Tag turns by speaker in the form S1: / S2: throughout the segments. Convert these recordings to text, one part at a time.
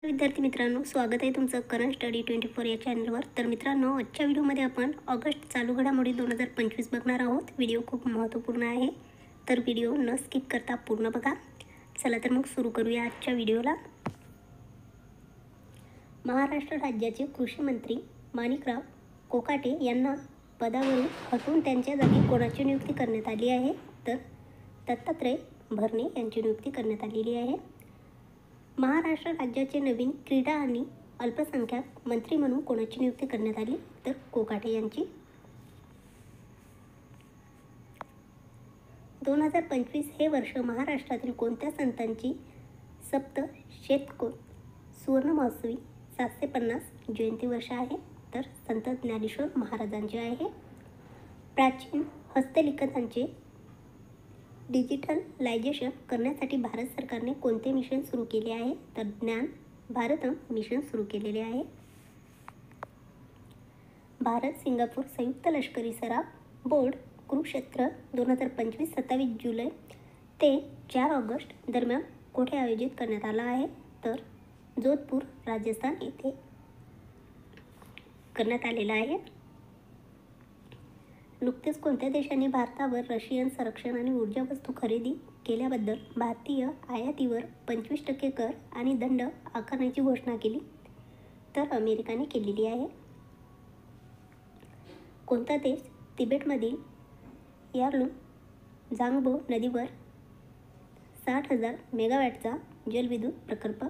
S1: विद्यार्थी मित्रांनो, स्वागत आहे तुमचं करंट स्टडी 24 या चॅनलवर. तर मित्रांनो, आजच्या व्हिडिओमध्ये आपण ऑगस्ट चालू घडामोडी 2025 बघणार आहोत. व्हिडिओ खूप महत्त्वपूर्ण आहे, तर व्हिडिओ न स्किप करता पूर्ण बघा. चला तर मग सुरू करूया आजच्या व्हिडिओला. महाराष्ट्र राज्याचे कृषी मंत्री माणिकराव कोकाटे यांना पदावरून हटवून त्यांच्या जागी कोणाची नियुक्ती करण्यात आली आहे? तर दत्तात्रय भरणे यांची नियुक्ती करण्यात आलेली आहे. महाराष्ट्र राज्याचे नवीन क्रीडा आणि अल्पसंख्याक मंत्री म्हणून कोणाची नियुक्ती करण्यात आली? तर कोकाटे यांची. 2025 हे वर्ष महाराष्ट्रातील कोणत्या संतांची सप्त शतकोत्तर सुवर्ण महोत्सवी 750 जयंती वर्ष आहे? तर संत ज्ञानेश्वर महाराजांचे आहे. प्राचीन हस्तलिखितांचे डिजिटलायझेशन करण्यासाठी भारत सरकारने कोणते मिशन सुरू केले आहे? तर ज्ञान भारतम मिशन सुरू केलेले आहे. भारत सिंगापूर संयुक्त लष्करी सराव बोर्ड कुरुक्षेत्र 2025 27 जुलै ते 4 ऑगस्ट दरम्यान कोठे आयोजित करण्यात आला आहे? तर जोधपूर राजस्थान येथे करण्यात आलेला आहे. नुकतेच कोणत्या देशाने भारतावर रशियन संरक्षण आणि ऊर्जा वस्तू खरेदी केल्याबद्दल भारतीय आयातीवर 25% कर आणि दंड आकारण्याची घोषणा केली? तर अमेरिकाने केलेली आहे. कोणता देश तिबेटमधील यारलुंग झांगबो नदीवर 60,000 मेगावॅटचा जलविद्युत प्रकल्प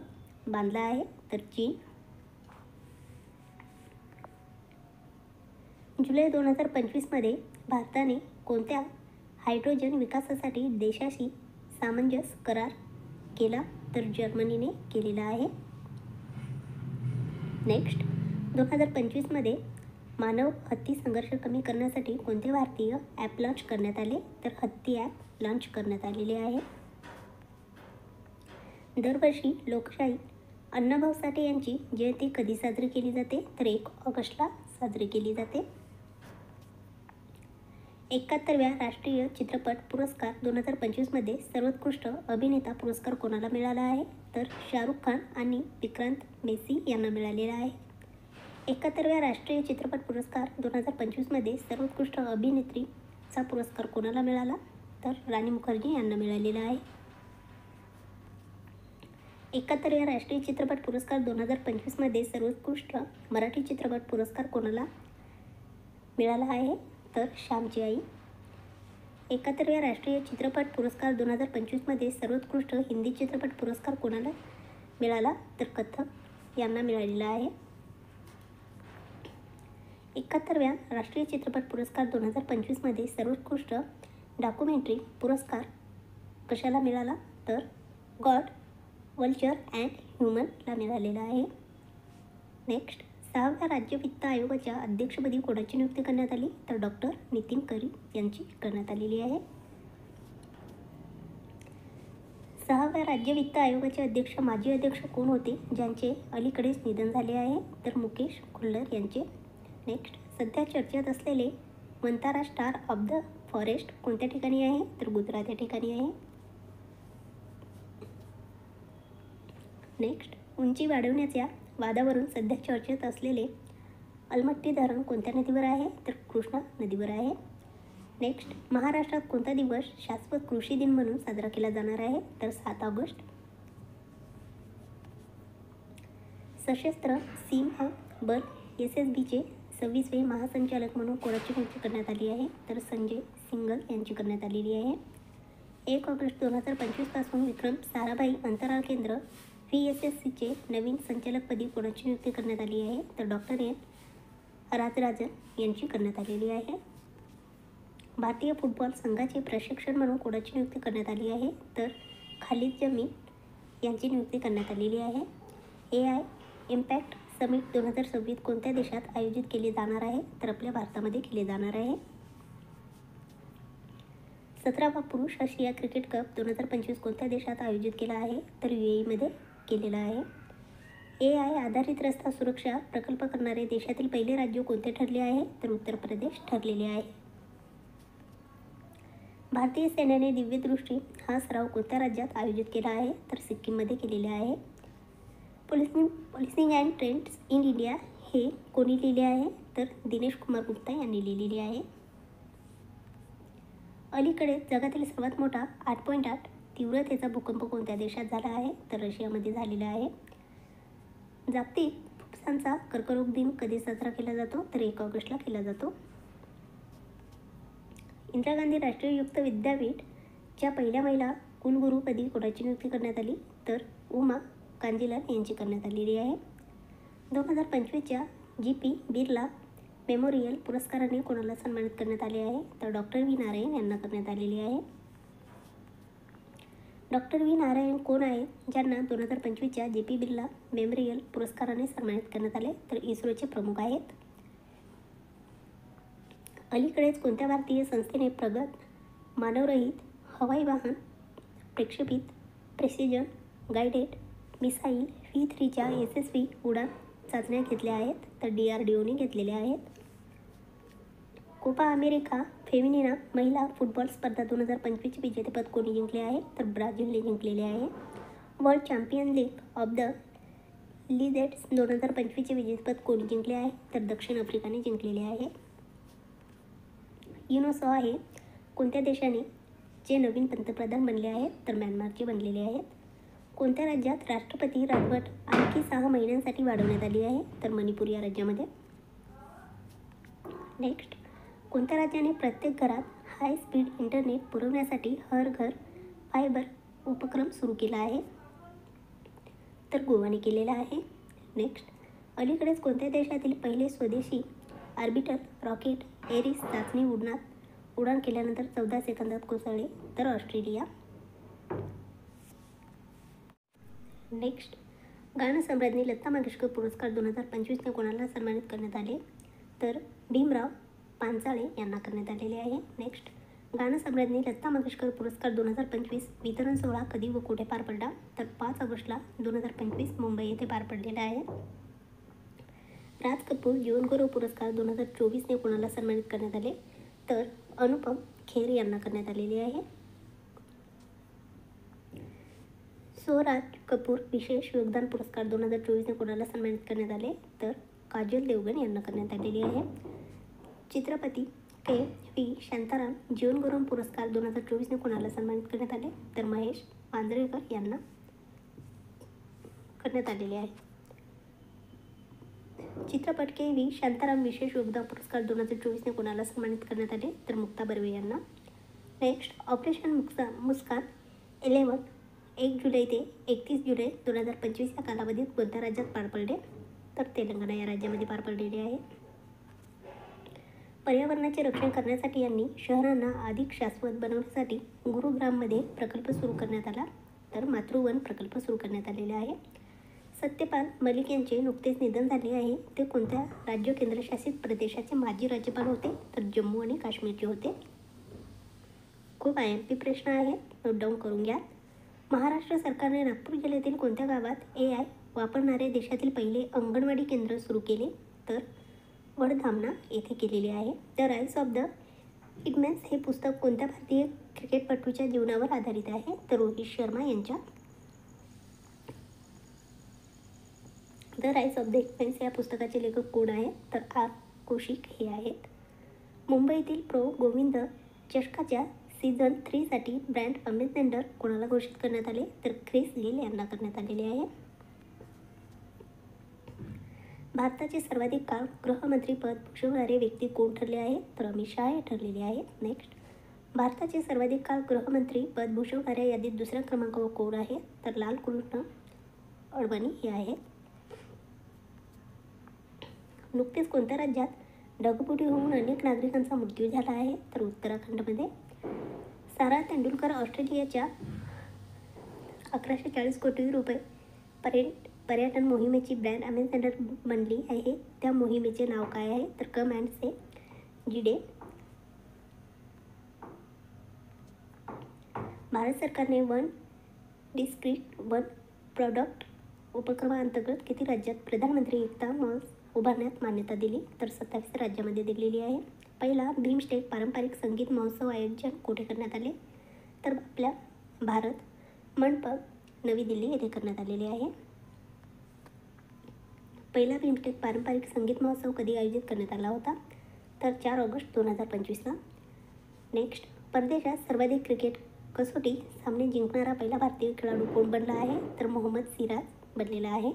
S1: बांधला आहे? तर चीन. जुलै 2025 भारताने कोणत्या हायड्रोजन विकासासाठी देशाशी सामंजस्य करार केला? तर जर्मनीने केलेला आहे. नेक्स्ट, 2025 मानव हत्ती संघर्ष कमी करण्यासाठी कोणते भारतीय ॲप लॉन्च करण्यात आले? तर हत्ती ॲप लॉन्च करण्यात आलेले आहे. दरवर्षी लोकशाही अण्णाभाऊ साठे यांची जयंती कधी साजरी केली जाते? तर 1 ऑगस्टला साजरी केली जाते. 71व्या राष्ट्रीय चित्रपट पुरस्कार 2025 सर्वोत्कृष्ट अभिनेता पुरस्कार कोणाला मिळाला आहे? तर शाहरुख खान आणि विक्रांत मेसी यांना मिळालेला आहे. 71व्या राष्ट्रीय चित्रपट पुरस्कार 2025 सर्वोत्कृष्ट अभिनेत्रीचा पुरस्कार कोणाला मिळाला? तर राणी मुखर्जी यांना मिळालेला आहे. 71व्या राष्ट्रीय चित्रपट पुरस्कार 2025 सर्वोत्कृष्ट मराठी चित्रपट पुरस्कार कोणाला मिळाला आहे? तर श्यामची आई. 71व्या राष्ट्रीय चित्रपट पुरस्कार 2025 सर्वोत्कृष्ट हिंदी चित्रपट पुरस्कार कोणाला मिळाला? तर कथक यांना मिळालेला आहे. 71व्या राष्ट्रीय चित्रपट पुरस्कार 2025 सर्वोत्कृष्ट डॉक्युमेंटरी पुरस्कार कशाला मिळाला? तर गॉड, वल्चर अँड ह्युमनला मिळालेला आहे. नेक्स्ट, 6व्या राज्य वित्त आयोगाच्या अध्यक्षपदी कोणाची नियुक्ती करण्यात आली? तर डॉक्टर नितीन करी यांची करण्यात आलेली आहे. 6व्या राज्य वित्त आयोगाचे अध्यक्ष माजी अध्यक्ष कोण होते, ज्यांचे अलीकडेच निधन झाले आहे? तर मुकेश खुल्लर यांचे. नेक्स्ट, सध्या चर्चेत असलेले Vantara star of the forest कोणत्या ठिकाणी आहे? तर गुजरात या ठिकाणी आहे. नेक्स्ट, उंची वाढवण्याच्या वादावरून सध्या चर्चेत असलेले अलमट्टी धरण कोणत्या नदीवर आहे? तर कृष्णा नदीवर आहे. नेक्स्ट, महाराष्ट्रात कोणता दिवस शाश्वत कृषी दिन म्हणून साजरा केला जाणार आहे? तर 7 ऑगस्ट. सशस्त्र सीमा बल SSBचे 26वे महासंचालक म्हणून कोणाची नियुक्ती करण्यात आली आहे? तर संजय सिंगल यांची करण्यात आलेली आहे. 1 ऑगस्ट 2025 पासून विक्रम साराभाई अंतराळ केंद्र VSSCचे नवीन संचालकपदी कोणाची नियुक्ती करण्यात आली आहे? तर डॉक्टर एन राजराजन यांची करण्यात आलेली आहे. भारतीय फुटबॉल संघाचे प्रशिक्षक म्हणून कोणाची नियुक्ती करण्यात आली आहे? तर खालिद जमीन यांची नियुक्ती करण्यात आलेली आहे. AI इम्पॅक्ट समिट 2026 कोणत्या देशात आयोजित केले जाणार आहे? तर आपल्या भारतामध्ये केले जाणार आहे. 17वा पुरुष आशिया क्रिकेट कप 2025 कोणत्या देशात आयोजित केला आहे? तर UAE केलेला आहे. AI आधारित रस्ता सुरक्षा प्रकल्प करणारे देशातील पहिले राज्य कोणते ठरले आहे? तर उत्तर प्रदेश ठरलेले आहे. भारतीय सैन्याने दिव्यदृष्टी हा सराव कोणत्या राज्यात आयोजित केला आहे? तर सिक्कीममध्ये केलेला आहे. Policing and trends in India हे कोणी लिहिले आहे? तर दिनेश कुमार गुप्ता यांनी लिहिलेली आहे. अलीकडे जगातील सर्वात मोठा 8.8 तीव्रतेचा भूकंप कोणत्या देशात झाला आहे? तर रशियामध्ये झालेला आहे. जागतिक फुफ्फुसांचा कर्करोग दिन कधी साजरा केला जातो? तर 1 ऑगस्टला केला जातो. इंदिरा गांधी राष्ट्रीय युक्त विद्यापीठच्या पहिल्या महिला कुलगुरूपदी कोणाची नियुक्ती करण्यात आली? तर उमा कांजीलाल यांची करण्यात आलेली आहे. 2025च्या GP बिर्ला मेमोरियल पुरस्काराने कोणाला सन्मानित करण्यात आले आहे? तर डॉक्टर व्ही नारायण यांना करण्यात आलेली आहे. डॉक्टर व्ही नारायण कोण आहेत ज्यांना 2025च्या GP बिर्ला मेमोरियल पुरस्काराने सन्मानित करण्यात आले? तर इस्रोचे प्रमुख आहेत. अलीकडेच कोणत्या भारतीय संस्थेने प्रगत मानवरहित हवाई वाहन प्रक्षेपित प्रेसिजन गाइडेड मिसाईल V3च्या यशस्वी उडान चाचण्या घेतल्या आहेत? तर DRDOने घेतलेल्या आहेत. कोपा अमेरिका फेमिनिना महिला फुटबॉल स्पर्धा 2025चे विजेतेपद कोणी जिंकले आहे? तर ब्राझीलने जिंकलेले आहे. World champion league of the legends 2025चे विजेतेपद कोणी जिंकले आहे? तर दक्षिण आफ्रिकाने जिंकलेले आहे. युनेस्को आहे कोणत्या देशाने जे नवीन पंतप्रधान बनले आहेत? तर म्यानमारचे बनलेले आहेत. कोणत्या राज्यात राष्ट्रपती राजवट आणखी 6 महिन्यांसाठी वाढवण्यात आली आहे? तर मणिपूर या राज्यामध्ये. नेक्स्ट, कोणत्या राज्याने प्रत्येक घरात हाय स्पीड इंटरनेट पुरवण्यासाठी हर घर फायबर उपक्रम सुरू केला आहे? तर गोवाने केलेला आहे. नेक्स्ट, अलीकडेच कोणत्या देशातील पहिले स्वदेशी ऑर्बिटर रॉकेट एरिस चाचणी उड्डाण केल्यानंतर 14 सेकंदात कोसळले? तर ऑस्ट्रेलिया. नेक्स्ट, गानसम्राज्ञी लता मंगेशकर पुरस्कार 2025ने कोणाला सन्मानित करण्यात आले? तर भीमराव पांचाळे यांना करण्यात आलेले आहे. नेक्स्ट, गानसम्राज्ञी लता मंगेशकर पुरस्कार 2025 वितरण सोहळा कधी व कुठे पार पडला? तर 5 ऑगस्टला 2025 मुंबई येथे पार पडलेला आहे. राज कपूर जीवनगौरव पुरस्कार 2024ने कोणाला सन्मानित करण्यात आले? तर अनुपम खेर यांना करण्यात आलेले आहे. स्वराज कपूर विशेष योगदान पुरस्कार 2024ने कोणाला सन्मानित करण्यात आले? तर काजल देवगन यांना करण्यात आलेली आहे. चित्रपती KV शांताराम जीवनगौरव पुरस्कार 2024ने कोणाला सन्मानित करण्यात आले? तर महेश मांजरेकर यांना करण्यात आलेले आहे. चित्रपट KV शांताराम विशेष योगदान पुरस्कार 2024ने कोणाला सन्मानित करण्यात आले? तर मुक्ता बर्वे यांना. नेक्स्ट, ऑपरेशन मुस्कान 11 1 जुलै ते 31 जुलै 2025 या कालावधीत कोणत्या राज्यात पार पडले? तर तेलंगणा या राज्यामध्ये पार पडलेले आहे. पर्यावरणाचे रक्षण करण्यासाठी यांनी शहरांना अधिक शाश्वत बनवण्यासाठी गुरुग्राममध्ये प्रकल्प सुरू करण्यात आला. तर मातृवन प्रकल्प सुरू करण्यात आलेले आहे. सत्यपाल मलिक यांचे नुकतेच निधन झाले आहे. ते कोणत्या राज्य केंद्रशासित प्रदेशाचे माजी राज्यपाल होते? तर जम्मू आणि काश्मीरचे होते. खूप IMP प्रश्न आहे, नोट डाऊन करून घ्या. महाराष्ट्र सरकारने नागपूर जिल्ह्यातील कोणत्या गावात AI वापरणारे देशातील पहिले अंगणवाडी केंद्र सुरू केले? तर वडधामणा येथे केलेले आहे. द राईज ऑफ द हिटमॅन्स हे पुस्तक कोणत्या भारतीय क्रिकेटपटूच्या जीवनावर आधारित आहे? तर रोहित शर्मा यांच्या. द राईज ऑफ द हिटमॅन्स या पुस्तकाचे लेखक कोण आहेत? तर R. कौशिक हे आहेत. मुंबईतील प्रो गोविंद चषकाच्या सीझन 3 साठी ब्रँड अम्बॅसेडर कोणाला घोषित करण्यात आले? तर ख्रिस गिल यांना करण्यात आलेले आहे. भारताचे सर्वाधिक काळ गृहमंत्रीपद भूषवणारे व्यक्ती कोण ठरले आहे? तर अमित शहा हे ठरलेले आहेत. नेक्स्ट, भारताचे सर्वाधिक काळ गृहमंत्री पद भूषवणाऱ्या यादीत दुसऱ्या क्रमांकावर कोण आहे? तर लालकृष्ण अडवाणी हे आहेत. नुकतेच कोणत्या राज्यात ढगफुटी होऊन अनेक नागरिकांचा मृत्यू झाला आहे? तर उत्तराखंडमध्ये. सारा तेंडुलकर ऑस्ट्रेलियाच्या 1140 कोटी रुपये पर्यटन मोहिमेची ब्रँड अम्बॅसेडर बनली आहे. त्या मोहिमेचे नाव काय आहे? तर कम अँड से जिडे. भारत सरकारने वन डिस्ट्रिक्ट वन प्रॉडक्ट उपक्रमाअंतर्गत किती राज्यात प्रधानमंत्री एकता महोत्सव उभारण्यात मान्यता दिली? तर 27 राज्यामध्ये दिलेली आहे. पहिला भीमस्टेक पारंपरिक संगीत महोत्सव आयोजन कुठे करण्यात आले? तर आपल्या भारत मंडप नवी दिल्ली येथे करण्यात आलेले आहे. पहिला बिमस्टेक पारंपरिक संगीत महोत्सव कधी आयोजित करण्यात आला होता? तर 4 ऑगस्ट 2025ला. नेक्स्ट, परदेशात सर्वाधिक क्रिकेट कसोटी सामने जिंकणारा पहिला भारतीय खेळाडू कोण बनला आहे? तर मोहम्मद सिराज बनलेला आहे.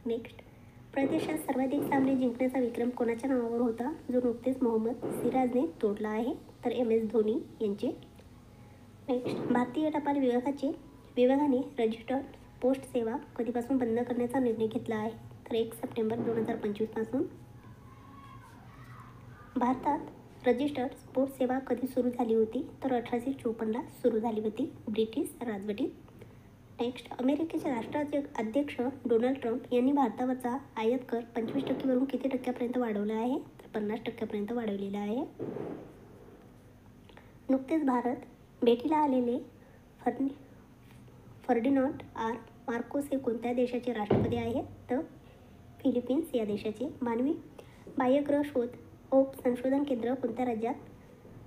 S1: नेक्स्ट, प्रदेशात सर्वाधिक सामने जिंकण्याचा विक्रम कोणाच्या नावावर होता, जो नुकतेच मोहम्मद सिराजने तोडला आहे? तर MS धोनी यांचे. नेक्स्ट, भारतीय टपाल विभागाने रजिस्टर्ड पोस्ट सेवा कधीपासून बंद करण्याचा निर्णय घेतला आहे? तर 1 सप्टेंबर 2025पासून. भारतात रजिस्टर्ड पोस्ट सेवा कधी सुरू झाली होती? तर 1854ला सुरू झाली होती, ब्रिटिश राजवटीत. नेक्स्ट, अमेरिकेचे राष्ट्राध्यक्ष डोनाल्ड ट्रम्प यांनी भारतावरचा आयात कर 25% वरून किती टक्क्यापर्यंत वाढवला आहे? तर 50% वाढवलेला आहे. नुकतेच भारत भेटीला आलेले फर्डिनांड आर मार्कोस हे कोणत्या देशाचे राष्ट्रपती आहेत? तर फिलिपिन्स या देशाचे. मानवी बाह्यग्रह शोध व संशोधन केंद्र कोणत्या राज्यात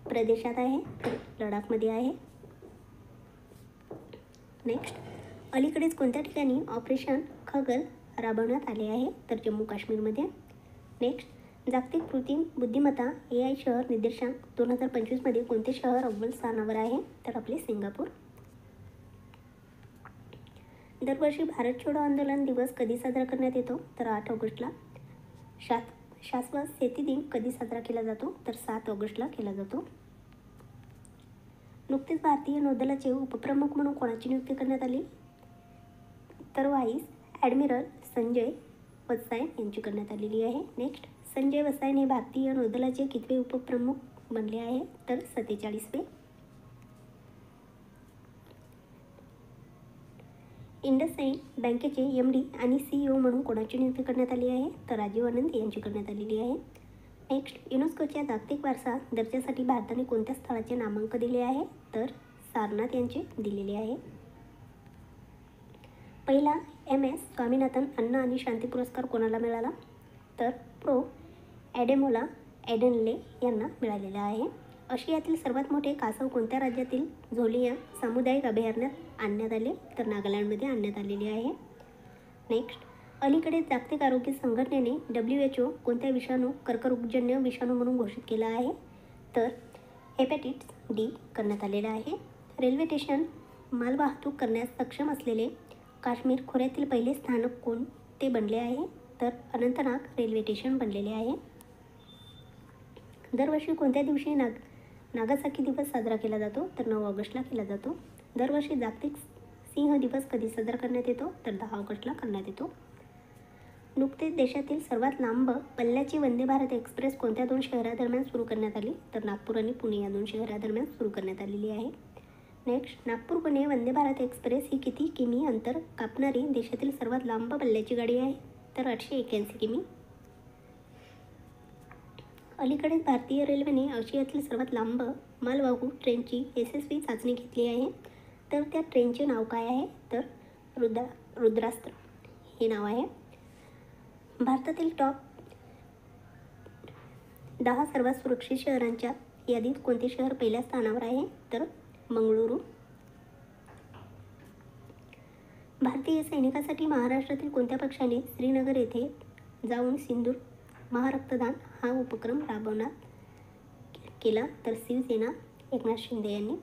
S1: प्रदेशात आहे? तर लडाखमध्ये आहे. नेक्स्ट, अलीकडेच कोणत्या ठिकाणी ऑपरेशन खगल राबवण्यात आले आहे? तर जम्मू काश्मीरमध्ये. नेक्स्ट, जागतिक कृत्रिम बुद्धिमत्ता AI शहर निर्देशांक 2025मध्ये कोणते शहर अव्वल स्थानावर आहे? तर आपले सिंगापूर. दरवर्षी भारत छोडो आंदोलन दिवस कधी साजरा करण्यात येतो? तर 8 ऑगस्टला. शाश्वत शेती दिन कधी साजरा केला जातो? तर 7 ऑगस्टला केला जातो. नुकतेच भारतीय नौदलाचे उपप्रमुख म्हणून कोणाची नियुक्ती करण्यात आली? तर व्हाईस ॲडमिरल संजय वत्सायन यांची करण्यात आलेली आहे. नेक्स्ट, संजय वत्सायन हे भारतीय नौदलाचे कितवे उपप्रमुख बनले आहे? तर 47वे. इंडसइंड बँकेचे MD आणि CEO म्हणून कोणाची नियुक्ती करण्यात आली आहे? तर राजीव आनंद यांची करण्यात आलेली आहे. नेक्स्ट, युनेस्कोच्या जागतिक वारसा दर्जासाठी भारताने कोणत्या स्थळाचे नामांकन दिले आहे? तर सारनाथ यांचे दिलेले आहे. पहिला MS स्वामीनाथन अन्न आणि शांती पुरस्कार कोणाला मिळाला? तर प्रो ॲडेमोला ॲडनले यांना मिळालेला आहे. आशियातील सर्वात मोठे कासव कोणत्या राज्यातील झोलियांग सामुदायिक अभयारण्यात आणण्यात आले? तर नागालँडमध्ये आणण्यात आलेले आहे. नेक्स्ट, अलीकडे जागतिक आरोग्य संघटनेने WHO कोणत्या विषाणू कर्करोगजन्य विषाणू म्हणून घोषित केला आहे? तर हेपॅटायटिस D करण्यात आलेला आहे. रेल्वे स्टेशन मालवाहतूक करण्यास सक्षम असलेले काश्मीर खोऱ्यातील पहिले स्थानक कोणते बनले आहे? तर अनंतनाग रेल्वे स्टेशन बनलेले आहे. दरवर्षी कोणत्या दिवशी नागासाकी दिवस साजरा केला जातो? तर 9 ऑगस्टला केला जातो. दरवर्षी जागतिक सिंह दिवस कधी साजरा करण्यात येतो? तर 10 ऑगस्टला करण्यात येतो. नुकतेच देशातील सर्वात लांब पल्ल्याची वंदे भारत एक्सप्रेस कोणत्या 2 शहरादरम्यान सुरू करण्यात आली? तर नागपूर आणि पुणे या 2 शहरादरम्यान सुरू करण्यात आलेली आहे. नेक्स्ट, नागपूर पुणे वंदे भारत एक्सप्रेस ही किती किमी अंतर कापणारी देशातील सर्वात लांब पल्ल्याची गाडी आहे? तर 881 किमी. अलीकडेच भारतीय रेल्वेने आशियातील सर्वात लांब मालवाहू ट्रेनची यशस्वी चाचणी घेतली आहे. तर त्या ट्रेनचे नाव काय आहे? तर रुद्रास्त्र हे नाव आहे. भारतातील टॉप 10 सर्वात सुरक्षित शहरांच्या यादीत कोणते शहर पहिल्या स्थानावर आहे? तर मंगळुरू. भारतीय सैनिकांसाठी महाराष्ट्रातील कोणत्या पक्षाने श्रीनगर येथे जाऊन सिंदूर महारक्तदान हा उपक्रम राबवण्यात केला? तर शिवसेना एकनाथ शिंदे यांनी.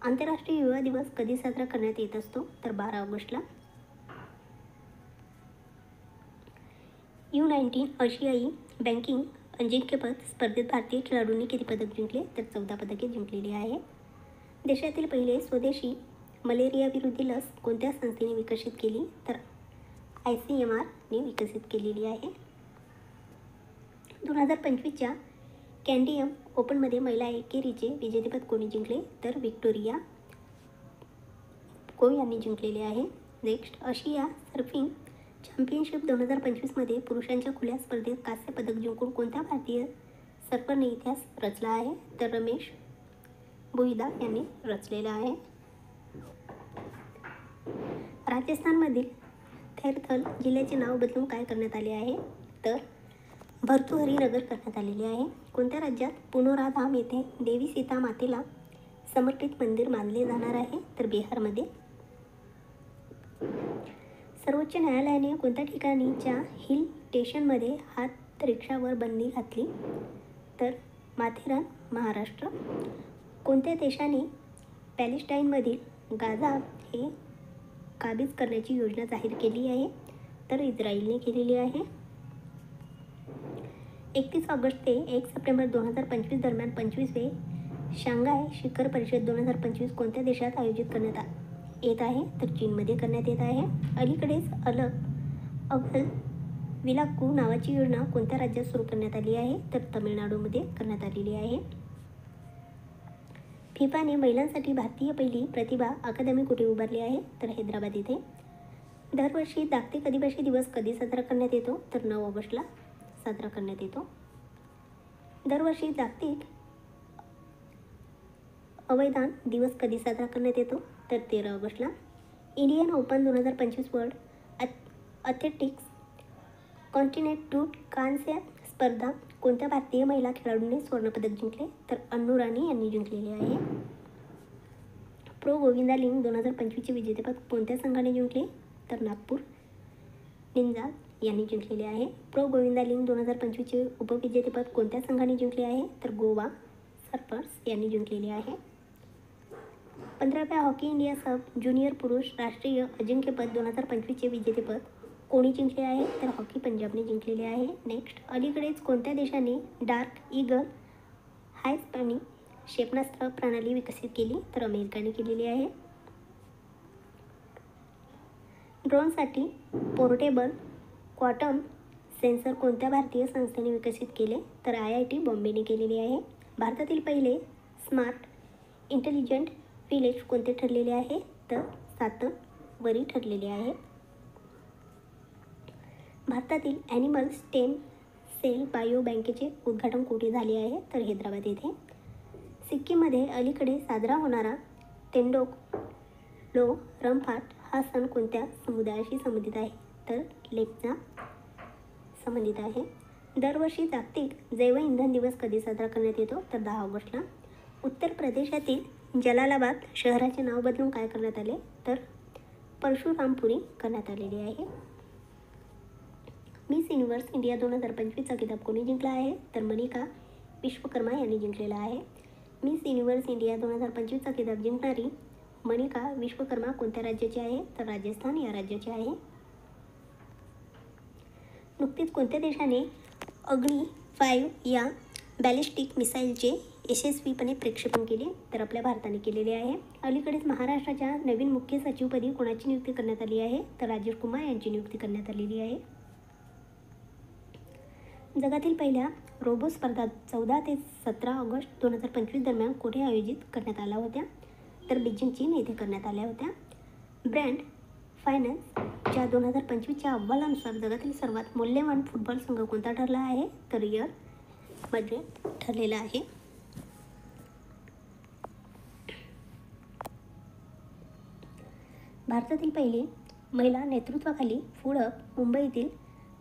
S1: आंतरराष्ट्रीय युवा दिवस कधी साजरा करण्यात येत असतो? तर 12 ऑगस्टला. U19 आशियाई बँकिंग अजिंक्यपद स्पर्धेत भारतीय खेळाडूंनी किती पदक जिंकले? तर 14 पदके जिंकलेली आहे. देशातील पहिले स्वदेशी मलेरिया विरोधी लस कोणत्या संस्थेने विकसित केली? तर ICMRने विकसित केलेली आहे. 2025च्या कॅन्डियम ओपनमध्ये महिला एकेरीचे विजेतेपद कोणी जिंकले? तर व्हिक्टोरिया को यांनी जिंकलेले आहे. नेक्स्ट, आशिया सर्फिंग चॅम्पियनशिप 2025मध्ये पुरुषांच्या खुल्या स्पर्धेत कांस्य पदक जिंकून कोणत्या भारतीय सर्फरने इतिहास रचला आहे? तर रमेश भुईदा यांनी रचलेला आहे. राजस्थानमधील थैरथल जिल्ह्याचे नाव बदलून काय करण्यात आले आहे? तर भर्तृहरी नगर करण्यात आलेले आहे. कोणत्या राज्यात पुनोराधाम येथे देवी सीता मातेला समर्पित मंदिर बांधले जाणार आहे? तर बिहारमध्ये. सर्वोच्च न्यायालयाने कोणत्या ठिकाणीच्या हिल स्टेशनमध्ये हात रिक्षावर बंदी घातली? तर माथेरान, महाराष्ट्र. कोणत्या देशाने पॅलेस्टाईनमधील गाझा हे काबीज करण्याची योजना जाहीर केली आहे? तर इस्रायलने केलेली आहे. 31 ऑगस्ट ते 1 सप्टेंबर 2025 दरम्यान 25वे शांघाय शिखर परिषद 2025 कोणत्या देशात आयोजित करण्यात येत आहे? तर चीनमध्ये करण्यात येत आहे. अलीकडेच अव्वल विलाक्कू नावाची योजना कोणत्या राज्यात सुरू करण्यात आली आहे? तर तमिळनाडूमध्ये करण्यात आलेली आहे. फिफाने महिलांसाठी भारतीय पहिली प्रतिभा अकादमी कुठे उभारली आहे? तर हैदराबाद येथे. दरवर्षी जागतिक आदिवासी दिवस कधी साजरा करण्यात येतो? तर 9 ऑगस्टला साजरा करण्यात येतो. दरवर्षी जागतिक अवयदान दिवस कधी साजरा करण्यात येतो? तर 13 ऑगस्टला. Indian open 2025 world athletics continental कांस्य स्पर्धा कोणत्या भारतीय महिला खेळाडूंनी सुवर्णपदक जिंकले? तर अन्नू राणी यांनी जिंकलेले आहे. प्रो गोविंदा लीग 2025चे विजेतेपद कोणत्या संघाने जिंकले? तर नागपूर निंजा यांनी जिंकलेले आहे. प्रो गोविंदा लीग 2025चे उपविजेतेपद कोणत्या संघाने जिंकले आहे? तर गोवा सर्फर्स यांनी जिंकलेले आहे. 15व्या हॉकी इंडिया सब ज्युनियर पुरुष राष्ट्रीय अजिंक्यपद 2025चे विजेतेपद कोणी जिंकले आहे? तर हॉकी पंजाबने जिंकलेले आहे. नेक्स्ट, अलीकडेच कोणत्या देशाने डार्क ईगल हायस्पॅनिक क्षेपणास्त्र प्रणाली विकसित केली? तर अमेरिकाने केलेली आहे. ड्रोनसाठी पोर्टेबल क्वांटम सेन्सर कोणत्या भारतीय संस्थेने विकसित केले? तर IIT बॉम्बेने केलेली आहे. भारतातील पहिले स्मार्ट इंटेलिजंट विलेज कोणते ठरलेले आहे? तर सातनवरी ठरलेले आहे. भारतातील ॲनिमल स्टेम सेल बायो बँकेचे उद्घाटन कुठे झाले आहे? तर हैदराबाद येथे. सिक्कीममध्ये अलीकडे साजरा होणारा तेंडोक रमफाट हा सण कोणत्या समुदायाशी संबंधित आहे? तर लेप्चा संबंधित आहे. दरवर्षी जागतिक जैवइंधन दिवस कधी साजरा करण्यात येतो? तर 10 ऑगस्टला. उत्तर प्रदेशातील जलालाबाद शहराचे नाव बदलून काय करण्यात आले? तर परशुरामपुरी करण्यात आलेले आहे. मिस युनिव्हर्स इंडिया 2025चा किताब कोणी जिंकला आहे? तर मनिका विश्वकर्मा यांनी जिंकलेला आहे. मिस युनिव्हर्स इंडिया 2025चा किताब जिंकणारी मनिका विश्वकर्मा कोणत्या राज्याची आहे? तर राजस्थान या राज्याची आहे. नुकतीच कोणत्या देशाने अग्नी 5 या बॅलिस्टिक मिसाईलचे यशस्वीपणे प्रक्षेपण केले? तर आपल्या भारताने केलेले आहे. अलीकडेच महाराष्ट्राच्या नवीन मुख्य सचिवपदी कोणाची नियुक्ती करण्यात आली आहे? तर राजेश कुमार यांची नियुक्ती करण्यात आलेली आहे. जगातील पहिल्या रोबो स्पर्धा 14 ते 17 ऑगस्ट 2025 दरम्यान कुठे आयोजित करण्यात आल्या होत्या? तर बीजिंग चीन येथे करण्यात आल्या होत्या. ब्रँड फायनान्सच्या 2025च्या अहवालानुसार जगातील सर्वात मौल्यवान फुटबॉल संघ कोणता ठरला आहे? तर रिअल माड्रिड ठरलेला आहे. भारतातील पहिले महिला नेतृत्वाखाली फूड हब मुंबईतील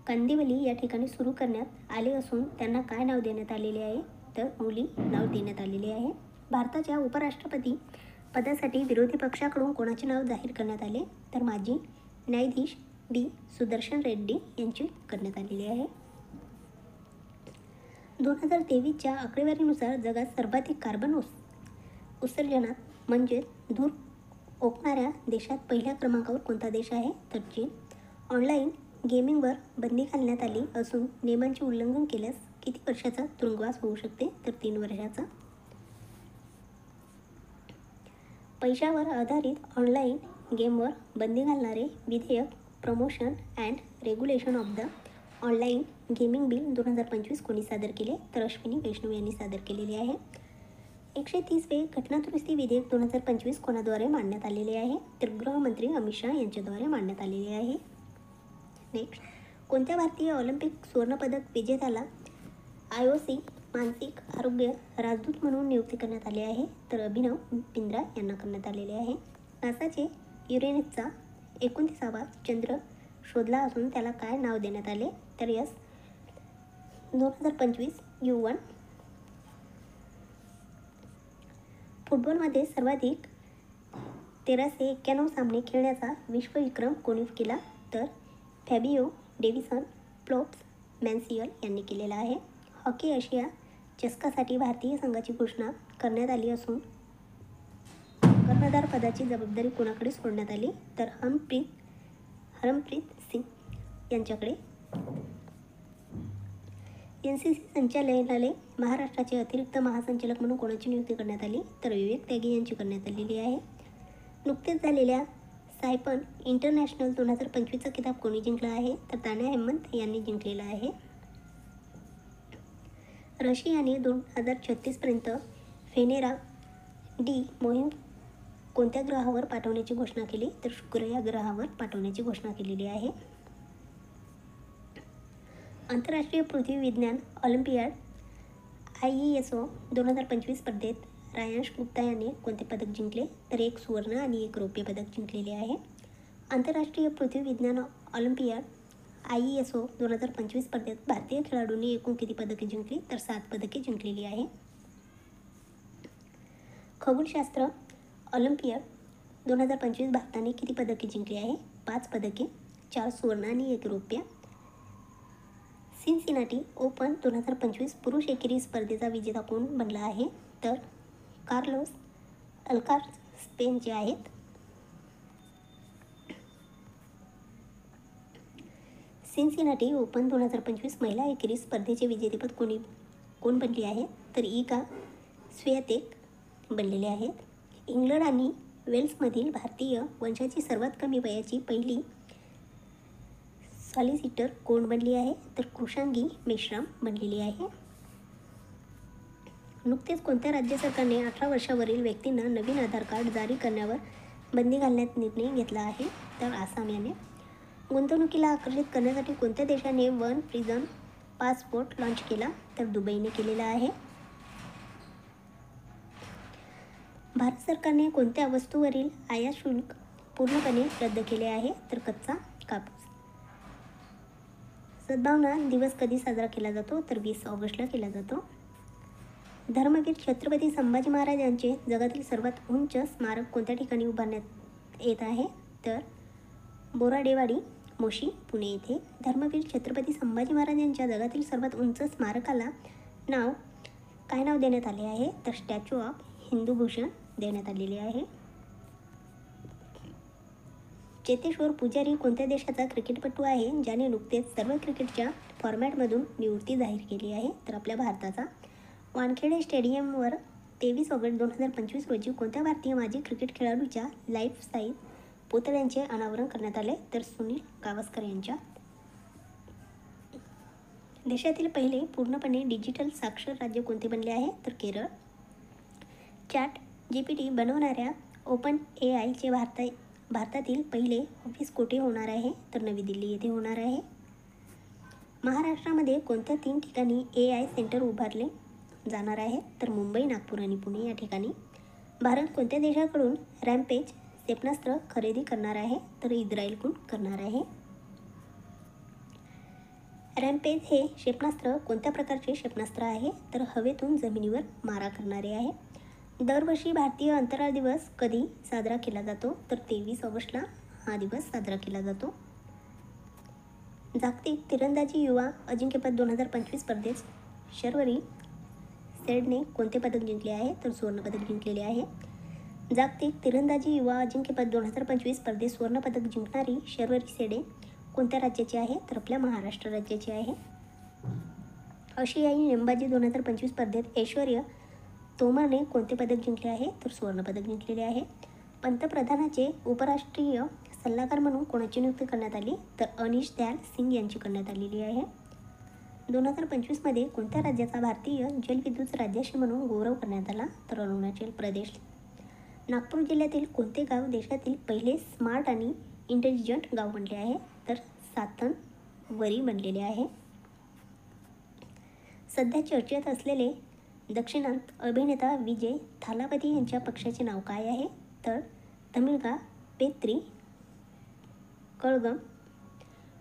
S1: कांदिवली या ठिकाणी सुरू करण्यात आले असून त्यांना काय नाव देण्यात आलेले आहे? तर मुली नाव देण्यात आलेले आहे. भारताच्या उपराष्ट्रपती पदासाठी विरोधी पक्षाकडून कोणाचे नाव जाहीर करण्यात आले? तर माजी न्यायाधीश बी सुदर्शन रेड्डी यांची करण्यात आलेली आहे. 2023च्या आकडेवारीनुसार जगात सर्वाधिक कार्बन उत्सर्जनात म्हणजेच धूर ओकणाऱ्या देशात पहिल्या क्रमांकावर कोणता देश आहे? तर चीन. ऑनलाईन गेमिंगवर बंदी घालण्यात आली असून नियमांचे उल्लंघन केल्यास किती वर्षाचा तुरुंगवास होऊ शकते? तर 3 वर्षाचा. पैशावर आधारित ऑनलाईन गेमवर बंदी घालणारे विधेयक promotion and regulation of the online gaming bill 2025 कोणी सादर केले? तर अश्विनी वैष्णव यांनी सादर केलेले आहे. 130वे घटनादुरुस्ती विधेयक 2025 कोणाद्वारे मांडण्यात आलेले आहे? तर गृहमंत्री अमित शहा यांच्याद्वारे मांडण्यात आलेले आहे. नेक्स्ट, कोणत्या भारतीय ऑलिम्पिक सुवर्णपदक विजेत्याला IOC मानसिक आरोग्य राजदूत म्हणून नियुक्ती करण्यात आली आहे? तर अभिनव बिंद्रा यांना करण्यात आलेले आहे. नासाचे युरेनसचा 29वा चंद्र शोधला असून त्याला काय नाव देण्यात आले? तर यस 2025 U1. फुटबॉलमध्ये सर्वाधिक 1391 सामने खेळण्याचा विश्वविक्रम कोणी केला? तर फॅबिओ डेव्हिसन प्लोप्स मॅन्सियल यांनी केलेला आहे. हॉकी आशिया चषकासाठी भारतीय संघाची घोषणा करण्यात आली असून कर्णधार पदाची जबाबदारी कोणाकडे सोडण्यात आली तर हरमप्रीत सिंग यांच्याकडे. NCC संचालनालय महाराष्ट्राचे अतिरिक्त महासंचालक म्हणून कोणाची नियुक्ती करण्यात आली तर विवेक त्यागी यांची करण्यात आलेली आहे. नुकतेच झालेल्या सायपन इंटरनॅशनल 2025चा किताब कोणी जिंकला आहे तर तान्या हेमंत यांनी जिंकलेला आहे. रशियाने 2036पर्यंत फेनेरा डी मोहीम कोणत्या ग्रहावर पाठवण्याची घोषणा केली तर शुक्र या ग्रहावर पाठवण्याची घोषणा केलेली आहे. आंतरराष्ट्रीय पृथ्वी विज्ञान ऑलिम्पियाड IESO 2025 स्पर्धेत रायांश गुप्ता याने कोणते पदक जिंकले तर 1 सुवर्ण आणि 1 रौप्य पदक जिंकलेले आहे. आंतरराष्ट्रीय पृथ्वी विज्ञान ऑलिम्पियाड IESO 2025 स्पर्धेत भारतीय खेळाडूंनी एकूण किती पदके जिंकली तर 7 पदके जिंकलेली आहे. खगोलशास्त्र ऑलिम्पियाड 2025 भारताने किती पदके जिंकली आहे 5 पदके, 4 सुवर्ण आणि 1 रौप्य. सिन्सिनाटी ओपन 2025 पुरुष एकेरी स्पर्धेचा विजेता कोण बनला आहे तर कार्लोस अल्काराझ स्पेनचे आहेत. सिन्सिनाटी ओपन 2025 महिला एकेरी स्पर्धेचे विजेतेपद कोण बनले आहे तर इगा स्वियातेक बनलेले आहेत. इंग्लंड आणि वेल्समधील भारतीय वंशाची सर्वात कमी वयाची पहिली सॉलिसिटर कोण बनली आहे तर कृषांगी मेश्राम बनलेली आहे. नुकतेच कोणत्या राज्य सरकारने 18 वर्षावरील व्यक्तींना नवीन आधार कार्ड जारी करण्यावर बंदी घालण्यात निर्णय घेतला आहे तर आसाम याने. गुंतवणुकीला आकर्षित करण्यासाठी कोणत्या देशाने वन प्रिझन पासपोर्ट लॉन्च केला तर दुबईने केलेला आहे. भारत सरकारने कोणत्या वस्तूवरील आयात शुल्क पूर्णपणे रद्द केले आहे तर कच्चा कापूस. सद्भावना दिवस कधी साजरा केला जातो तर 20 ऑगस्टला केला जातो. धर्मवीर छत्रपती संभाजी महाराज यांचे जगातील सर्वात उंच स्मारक कोणत्या ठिकाणी उभारण्यात येत आहे तर बोराडेवाडी मोशी पुणे येथे. धर्मवीर छत्रपती संभाजी महाराज यांच्या जगातील सर्वात उंच स्मारकाला काय नाव देण्यात आले आहे तर स्टॅच्यू ऑफ हिंदूभूषण देण्यात आलेले आहे. चेतेश्वर पुजारी कोणत्या देशाचा क्रिकेटपटू आहे ज्याने नुकतेच सर्व क्रिकेटच्या फॉर्मॅटमधून निवृत्ती जाहीर केली आहे तर आपल्या भारताचा. वानखेडे स्टेडियमवर 23 ऑगस्ट 2025 रोजी कोणत्या भारतीय माजी क्रिकेट खेळाडूच्या लाईफ साईज पुतळ्यांचे अनावरण करण्यात आले तर सुनील गावस्कर यांच्या. देशातील पहिले पूर्णपणे डिजिटल साक्षर राज्य कोणते बनले आहे तर केरळ. ChatGPT बनवणाऱ्या OpenAIचे भारतातील पहिले ऑफिस कोठे होणार आहे तर नवी दिल्ली येथे होणार आहे. महाराष्ट्रामध्ये कोणत्या 3 ठिकाणी AI सेंटर उभारले जाणार आहे तर मुंबई, नागपूर आणि पुणे या ठिकाणी. भारत कोणत्या देशाकडून रॅम्पेज क्षेपणास्त्र खरेदी करणार आहे तर इस्रायलकडून करणार आहे. रॅम्पेज हे क्षेपणास्त्र कोणत्या प्रकारचे क्षेपणास्त्र आहे तर हवेतून जमिनीवर मारा करणारे आहे. दरवर्षी भारतीय अंतराळ दिवस कधी साजरा केला जातो तर 23 ऑगस्टला हा दिवस साजरा केला जातो. जागतिक तिरंदाजी युवा अजिंक्यपद 2025 स्पर्धेत शर्वरी सेडने कोणते पदक जिंकले आहे तर सुवर्णपदक जिंकलेले आहे. जागतिक तिरंदाजी युवा अजिंक्यपद 2025 स्पर्धेत सुवर्णपदक जिंकणारी शर्वरी सेडे कोणत्या राज्याची आहे तर आपल्या महाराष्ट्र राज्याची आहे. आशियाई नेमबाजी 2025 स्पर्धेत ऐश्वर्या तोमरने कोणते पदक जिंकले आहे तर सुवर्णपदक जिंकलेले आहे. पंतप्रधानाचे उपराष्ट्रीय सल्लागार म्हणून कोणाची नियुक्ती करण्यात आली तर अनिश दयाल सिंग यांची करण्यात आलेली आहे. 2025मध्ये कोणत्या राज्याचा भारतीय जलविद्युत राज्याशी म्हणून गौरव करण्यात आला तर अरुणाचल प्रदेश. नागपूर जिल्ह्यातील कोणते गाव देशातील पहिले स्मार्ट आणि इंटेलिजंट गाव बनले आहे तर सातनवरी बनलेले आहे. सध्या चर्चेत असलेले दक्षिणांत अभिनेता विजय थालापती यांच्या पक्षाचे नाव काय आहे तर तमिळगा पेत्री कळगम.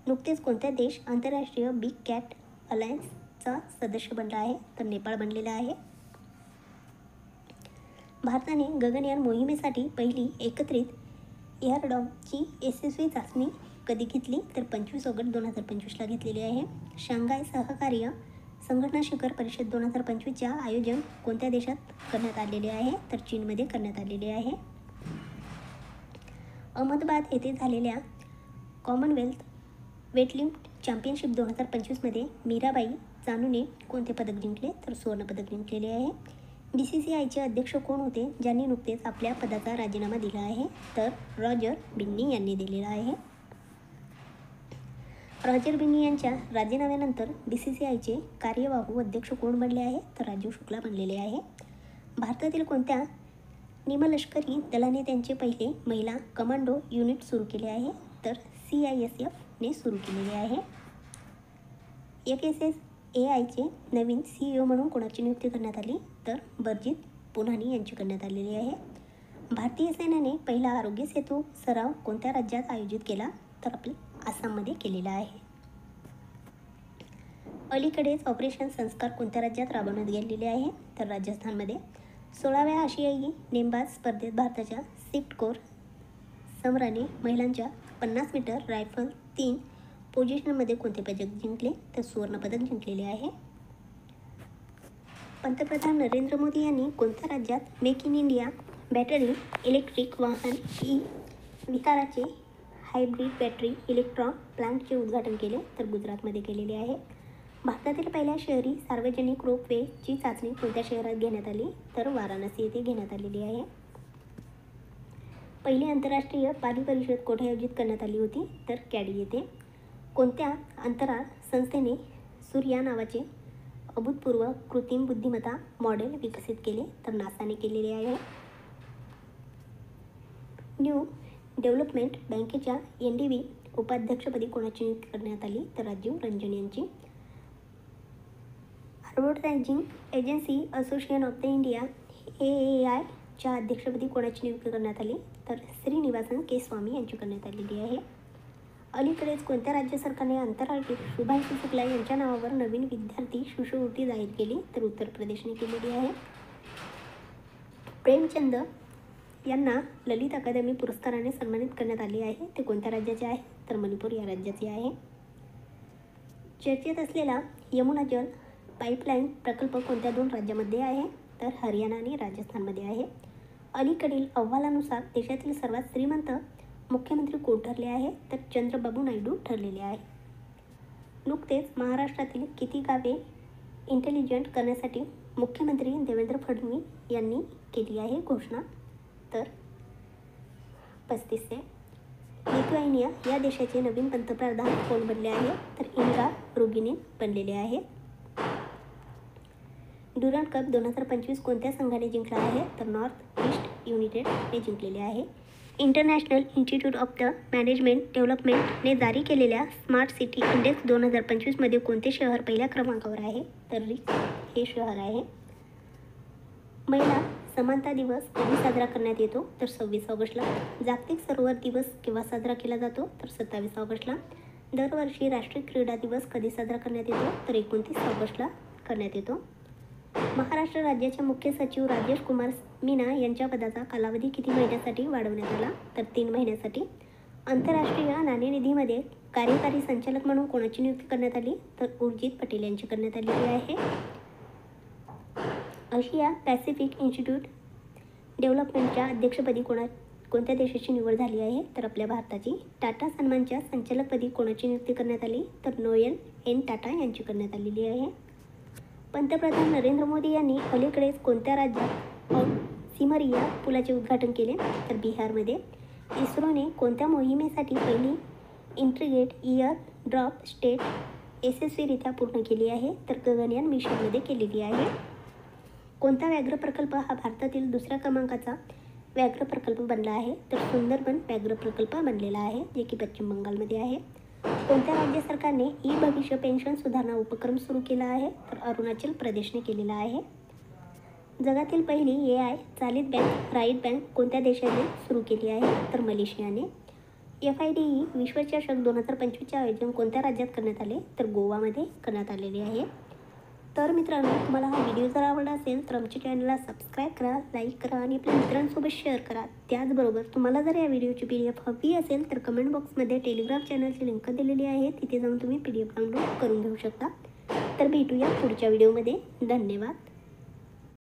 S1: नुकतेच कोणत्या देश आंतरराष्ट्रीय बिग कॅट अलायन्सचा सदस्य बनला आहे तर नेपाळ बनलेला आहे. भारताने गगनयान मोहिमेसाठी पहिली एकत्रित एअरडॉमची यशस्वी चाचणी कधी घेतली तर 25 ऑगस्ट 2025ला घेतलेली आहे. शांघाय सहकार्य संघटना शिखर परिषद 2025च्या आयोजन कोणत्या देशात करण्यात आलेले आहे तर चीनमध्ये करण्यात आलेले आहे. अहमदाबाद येथे झालेल्या कॉमनवेल्थ वेटलिफ्ट चॅम्पियनशिप 2025मध्ये मीराबाई चानूने कोणते पदक जिंकले तर सुवर्णपदक जिंकलेले आहे. BCCIचे अध्यक्ष कोण होते ज्यांनी नुकतेच आपल्या पदाचा राजीनामा दिला आहे तर रॉजर बिन्नी यांनी दिलेला आहे. रॉजर बिन्नी यांच्या राजीनाम्यानंतर BCCIचे कार्यवाहू अध्यक्ष कोण बनले आहे तर राजीव शुक्ला बनलेले आहे. भारतातील कोणत्या निमलष्करी दलाने त्यांचे पहिले महिला कमांडो युनिट सुरू केले आहे तर CISFने सुरू केलेले आहे. FSSAIचे नवीन CEO म्हणून कोणाची नियुक्ती करण्यात आली तर बरजीत पुनानी यांची करण्यात आलेली आहे. भारतीय सेनेने पहिला आरोग्य सेतू सराव कोणत्या राज्यात आयोजित केला तर आपल्या आसाममध्ये केलेला आहे. अलीकडेच ऑपरेशन संस्कार कोणत्या राज्यात राबवण्यात गेलेले आहे तर राजस्थानमध्ये. 16व्या आशियाई नेमबाज स्पर्धेत भारताच्या सिफ्ट कौर समराने महिलांच्या 50 मीटर रायफल 3 पोझिशनमध्ये कोणते पदक जिंकले तर सुवर्णपदक जिंकलेले आहे. पंतप्रधान नरेंद्र मोदी यांनी कोणत्या राज्यात make in India battery electric वाहन विकाराचे हायब्रिड बॅटरी इलेक्ट्रॉन प्लांटचे उद्घाटन केले तर गुजरातमध्ये केलेले आहे. भारतातील पहिल्या शहरी सार्वजनिक रोपवेची चाचणी कोणत्या शहरात घेण्यात आली तर वाराणसी येथे घेण्यात आलेली आहे. पहिली आंतरराष्ट्रीय पाली परिषद कोठे आयोजित करण्यात आली होती तर कॅडी येथे. कोणत्या अंतराळ संस्थेने सूर्या नावाचे अभूतपूर्व कृत्रिम बुद्धिमत्ता मॉडेल विकसित केले तर नासाने केलेले आहे. न्यू डेव्हलपमेंट बँकेच्या NDB उपाध्यक्षपदी कोणाची नियुक्ती करण्यात आली तर राजीव रंजन यांची. Advertising agency association of the India AAI अध्यक्षपदी कोणाची नियुक्ती करण्यात आली तर श्रीनिवासन के स्वामी यांची करण्यात आलेली आहे. अलीकडेच कोणत्या राज्य सरकारने अंतराळवीर शुभांशु शुक्ला यांच्या नावावर नवीन विद्यार्थी शिष्यवृत्ती जाहीर केली तर उत्तर प्रदेशने केलेली आहे. प्रेमचंद यांना ललित अकादमी पुरस्काराने सन्मानित करण्यात आले आहे ते कोणत्या राज्याचे आहे तर मणिपूर या राज्याचे आहे. चर्चेत असलेला यमुना जल पाईपलाईन प्रकल्प कोणत्या 2 राज्यामध्ये आहे तर हरियाणा आणि राजस्थानमध्ये आहे. अलीकडील अहवालानुसार देशातील सर्वात श्रीमंत मुख्यमंत्री कोण ठरले आहे तर चंद्रबाबू नायडू ठरलेले आहे. नुकतेच महाराष्ट्रातील किती गावे इंटेलिजंट करण्यासाठी मुख्यमंत्री देवेंद्र फडणवीस यांनी केली आहे घोषणा तर 35. लिथुआनिया या देशाचे नवीन पंतप्रधान कोण बनले आहे तर इंगा रुगिनीन बनलेले आहे. ड्युरंड कप 2025 कोणत्या संघाने जिंकला आहे तर नॉर्थ ईस्ट युनायटेडने जिंकलेले आहे. International institute of the management डेव्हलपमेंटने जारी केलेल्या स्मार्ट सिटी इंडेक्स 2025मध्ये कोणते शहर पहिल्या क्रमांकावर आहे तर रिक हे शहर आहे. महिला समानता दिवस कधी साजरा करण्यात येतो तर 26 ऑगस्टला. जागतिक सरोवर दिवस केव्हा साजरा केला जातो तर 27 ऑगस्टला. दरवर्षी राष्ट्रीय क्रीडा दिवस कधी साजरा करण्यात येतो तर 29 ऑगस्टला करण्यात येतो. महाराष्ट्र राज्याचे मुख्य सचिव राजेश कुमार मीना यांच्या पदाचा कालावधी किती महिन्यासाठी वाढवण्यात आला तर 3 महिन्यासाठी. आंतरराष्ट्रीय नाणेनिधीमध्ये कार्यकारी संचालक म्हणून कोणाची नियुक्ती करण्यात आली तर उर्जित पटेल यांची करण्यात आलेली आहे. आशिया पॅसिफिक इन्स्टिट्यूट डेव्हलपमेंटच्या अध्यक्षपदी कोणत्या देशाची निवड झाली आहे तर आपल्या भारताची. टाटा सन्मानच्या संचालकपदी कोणाची नियुक्ती करण्यात आली तर नोएल एन टाटा यांची करण्यात आलेली आहे. पंतप्रधान नरेंद्र मोदी यांनी अलीकडेच कोणत्या राज्यात सिमरिया पुलाचे उद्घाटन केले तर बिहारमध्ये. इस्रोने कोणत्या मोहिमेसाठी पहिली इंटिग्रेटेड इयर ड्रॉप स्टेट यशस्वीरित्या पूर्ण केली आहे तर गगनयान मिशनमध्ये केलेली आहे. कोणता व्याघ्र प्रकल्प हा भारतातील 2ऱ्या क्रमांकाचा व्याघ्र प्रकल्प बनला आहे तर सुंदरबन व्याघ्र प्रकल्प बनलेला आहे जे की पश्चिम बंगालमध्ये आहे. कोणत्या राज्य सरकारने भविष्य पेन्शन सुधारणा उपक्रम सुरू केला आहे तर अरुणाचल प्रदेशने केलेला आहे. जगातील पहिली AI चालित बँक राईट बँक कोणत्या देशाने सुरू केली आहे तर मलेशियाने. FIDE विश्वचषक 2025चे आयोजन कोणत्या राज्यात करण्यात आले तर गोवामध्ये करण्यात आलेले आहे. तर मित्रांनो, तुम्हाला हा व्हिडिओ जर आवडला असेल तर आमच्या चॅनलला सबस्क्राईब करा, लाईक करा आणि आपल्या मित्रांसोबत शेअर करा. त्याचबरोबर तुम्हाला जर या व्हिडिओची PDF हवी असेल तर कमेंट बॉक्समध्ये टेलिग्राम चॅनलची लिंक दिलेली आहे, तिथे जाऊन तुम्ही PDF डाउनलोड करून घेऊ शकता. तर भेटूया पुढच्या व्हिडिओमध्ये. धन्यवाद.